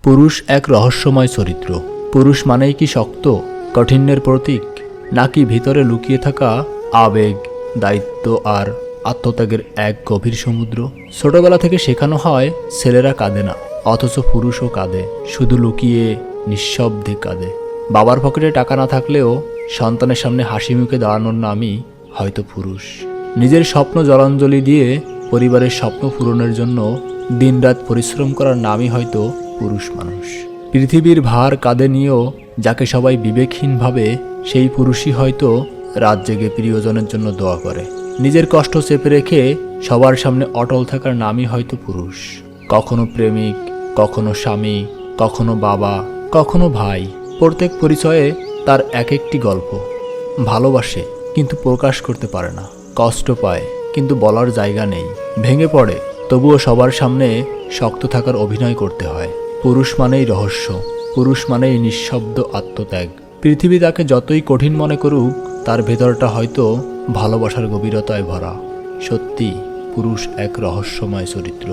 পুরুষ এক রহস্যময় চরিত্র। পুরুষ মানেই কি শক্ত, কাঠিন্যের প্রতীক, নাকি ভিতরে লুকিয়ে থাকা আবেগ, দায়িত্ব আর আত্মত্যাগের এক গভীর সমুদ্র? ছোটবেলা থেকে শেখানো হয় ছেলেরা কাঁদে না, অথচ পুরুষও কাঁদে, শুধু লুকিয়ে, নিঃশব্দে কাঁদে। বাবার পকেটে টাকা না থাকলেও সন্তানের সামনে হাসি মুখে দাঁড়ানোর নামই হয়তো পুরুষ। নিজের স্বপ্ন জলাঞ্জলি দিয়ে পরিবারের স্বপ্ন পূরণের জন্য দিনরাত পরিশ্রম করার নামই হয়তো পুরুষ মানুষ। পৃথিবীর ভার কাঁধে নিয়েও যাকে সবাই বিবেকহীন ভাবে, সেই পুরুষই হয়তো রাত জেগে প্রিয়জনের জন্য দোয়া করে। নিজের কষ্ট চেপে রেখে সবার সামনে অটল থাকার নামই হয়তো পুরুষ। কখনো প্রেমিক, কখনো স্বামী, কখনো বাবা, কখনো ভাই। প্রত্যেক পরিচয়ে তার এক একটি গল্প। ভালোবাসে কিন্তু প্রকাশ করতে পারে না, কষ্ট পায় কিন্তু বলার জায়গা নেই, ভেঙে পড়ে তবুও সবার সামনে শক্ত থাকার অভিনয় করতে হয়। পুরুষ মানেই রহস্য, পুরুষ মানেই নিঃশব্দ আত্মত্যাগ। পৃথিবী তাকে যতই কঠিন মনে করুক, তার ভেতরটা হয়তো ভালোবাসার গভীরতায় ভরা। সত্যি, পুরুষ এক রহস্যময় চরিত্র।